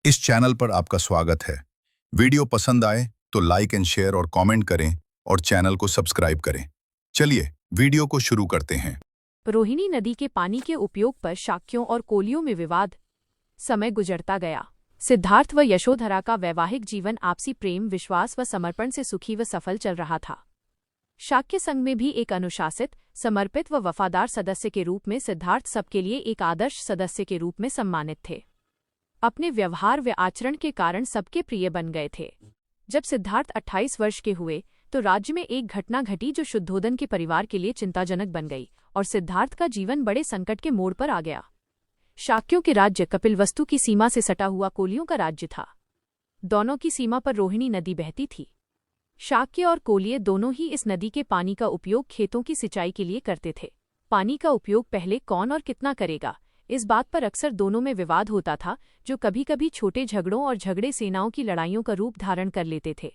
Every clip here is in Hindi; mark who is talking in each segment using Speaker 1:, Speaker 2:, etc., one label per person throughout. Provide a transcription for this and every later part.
Speaker 1: इस चैनल पर आपका स्वागत है। वीडियो पसंद आए तो लाइक एंड शेयर और कमेंट करें और चैनल को सब्सक्राइब करें। चलिए वीडियो को शुरू करते हैं।
Speaker 2: रोहिणी नदी के पानी के उपयोग पर शाक्यों और कोलियों में विवाद। समय गुजरता गया। सिद्धार्थ व यशोधरा का वैवाहिक जीवन आपसी प्रेम, विश्वास व समर्पण से सुखी व सफल चल रहा था। शाक्य संघ में भी एक अनुशासित, समर्पित व वफादार सदस्य के रूप में सिद्धार्थ सबके लिए एक आदर्श सदस्य के रूप में सम्मानित थे। अपने व्यवहार व आचरण के कारण सबके प्रिय बन गए थे। जब सिद्धार्थ 28 वर्ष के हुए तो राज्य में एक घटना घटी जो शुद्धोदन के परिवार के लिए चिंताजनक बन गई और सिद्धार्थ का जीवन बड़े संकट के मोड़ पर आ गया। शाक्यों के राज्य कपिलवस्तु की सीमा से सटा हुआ कोलियों का राज्य था। दोनों की सीमा पर रोहिणी नदी बहती थी। शाक्य और कोलिय दोनों ही इस नदी के पानी का उपयोग खेतों की सिंचाई के लिए करते थे। पानी का उपयोग पहले कौन और कितना करेगा, इस बात पर अक्सर दोनों में विवाद होता था, जो कभी कभी छोटे झगड़ों और झगड़े सेनाओं की लड़ाइयों का रूप धारण कर लेते थे।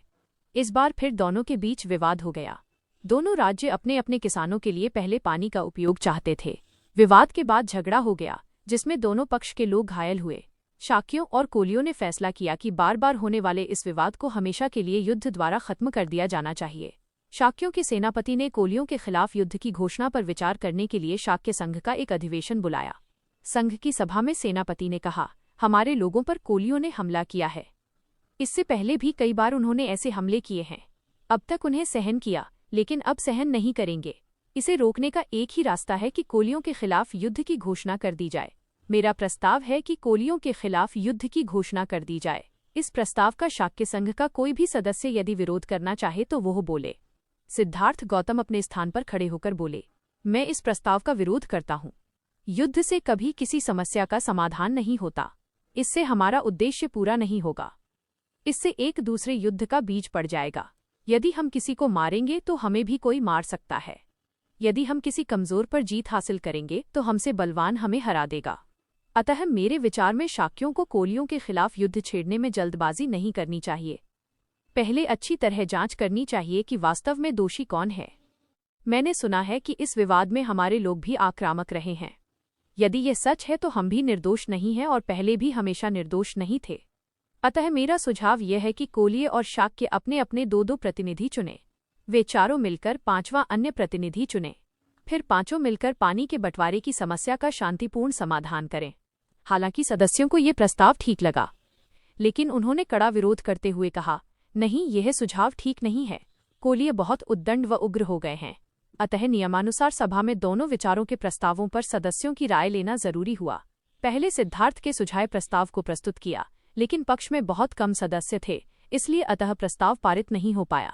Speaker 2: इस बार फिर दोनों के बीच विवाद हो गया। दोनों राज्य अपने अपने किसानों के लिए पहले पानी का उपयोग चाहते थे। विवाद के बाद झगड़ा हो गया, जिसमें दोनों पक्ष के लोग घायल हुए। शाक्यों और कोलियों ने फैसला किया कि बार बार होने वाले इस विवाद को हमेशा के लिए युद्ध द्वारा खत्म कर दिया जाना चाहिए। शाक्यों के सेनापति ने कोलियों के खिलाफ युद्ध की घोषणा पर विचार करने के लिए शाक्य संघ का एक अधिवेशन बुलाया। संघ की सभा में सेनापति ने कहा, हमारे लोगों पर कोलियों ने हमला किया है। इससे पहले भी कई बार उन्होंने ऐसे हमले किए हैं। अब तक उन्हें सहन किया, लेकिन अब सहन नहीं करेंगे। इसे रोकने का एक ही रास्ता है कि कोलियों के खिलाफ युद्ध की घोषणा कर दी जाए। मेरा प्रस्ताव है कि कोलियों के खिलाफ युद्ध की घोषणा कर दी जाए। इस प्रस्ताव का शाक्य संघ का कोई भी सदस्य यदि विरोध करना चाहे तो वो बोले। सिद्धार्थ गौतम अपने स्थान पर खड़े होकर बोले, मैं इस प्रस्ताव का विरोध करता हूँ। युद्ध से कभी किसी समस्या का समाधान नहीं होता। इससे हमारा उद्देश्य पूरा नहीं होगा। इससे एक दूसरे युद्ध का बीज पड़ जाएगा। यदि हम किसी को मारेंगे तो हमें भी कोई मार सकता है। यदि हम किसी कमजोर पर जीत हासिल करेंगे तो हमसे बलवान हमें हरा देगा। अतः मेरे विचार में शाक्यों को कोलियों के खिलाफ युद्ध छेड़ने में जल्दबाजी नहीं करनी चाहिए। पहले अच्छी तरह जांच करनी चाहिए कि वास्तव में दोषी कौन है। मैंने सुना है कि इस विवाद में हमारे लोग भी आक्रामक रहे हैं। यदि ये सच है तो हम भी निर्दोष नहीं हैं और पहले भी हमेशा निर्दोष नहीं थे। अतः मेरा सुझाव यह है कि कोलिय और शाक्य अपने अपने दो प्रतिनिधि चुने। वे चारों मिलकर पांचवां अन्य प्रतिनिधि चुने। फिर पांचों मिलकर पानी के बंटवारे की समस्या का शांतिपूर्ण समाधान करें। हालांकि सदस्यों को ये प्रस्ताव ठीक लगा, लेकिन उन्होंने कड़ा विरोध करते हुए कहा, नहीं, यह सुझाव ठीक नहीं है। कोलिय बहुत उद्दंड व उग्र हो गए हैं। अतः नियमानुसार सभा में दोनों विचारों के प्रस्तावों पर सदस्यों की राय लेना जरूरी हुआ। पहले सिद्धार्थ के सुझाए प्रस्ताव को प्रस्तुत किया, लेकिन पक्ष में बहुत कम सदस्य थे, इसलिए अतः प्रस्ताव पारित नहीं हो पाया।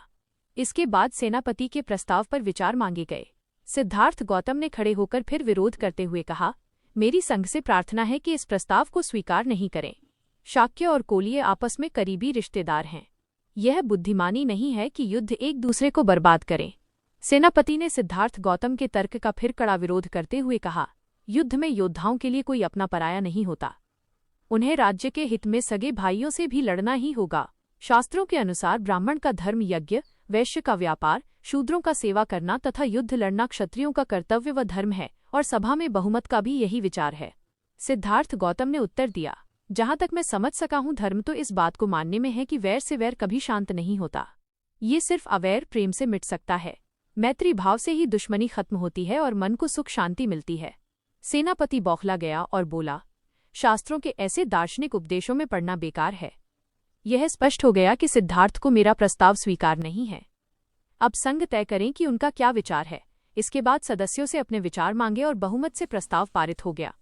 Speaker 2: इसके बाद सेनापति के प्रस्ताव पर विचार मांगे गए। सिद्धार्थ गौतम ने खड़े होकर फिर विरोध करते हुए कहा, मेरी संघ से प्रार्थना है कि इस प्रस्ताव को स्वीकार नहीं करें। शाक्य और कोलिय आपस में करीबी रिश्तेदार हैं। यह बुद्धिमानी नहीं है कि युद्ध एक दूसरे को बर्बाद करें। सेनापति ने सिद्धार्थ गौतम के तर्क का फिर कड़ा विरोध करते हुए कहा, युद्ध में योद्धाओं के लिए कोई अपना पराया नहीं होता। उन्हें राज्य के हित में सगे भाइयों से भी लड़ना ही होगा। शास्त्रों के अनुसार ब्राह्मण का धर्म यज्ञ, वैश्य का व्यापार, शूद्रों का सेवा करना तथा युद्ध लड़ना क्षत्रियों का कर्तव्य व धर्म है, और सभा में बहुमत का भी यही विचार है। सिद्धार्थ गौतम ने उत्तर दिया, जहां तक मैं समझ सका हूं, धर्म तो इस बात को मानने में है कि वैर से वैर कभी शांत नहीं होता। ये सिर्फ अवैर प्रेम से मिट सकता है। मैत्री भाव से ही दुश्मनी खत्म होती है और मन को सुख शांति मिलती है। सेनापति बौखला गया और बोला, शास्त्रों के ऐसे दार्शनिक उपदेशों में पढ़ना बेकार है। यह स्पष्ट हो गया कि सिद्धार्थ को मेरा प्रस्ताव स्वीकार नहीं है। अब संघ तय करें कि उनका क्या विचार है। इसके बाद सदस्यों से अपने विचार मांगे और बहुमत से प्रस्ताव पारित हो गया।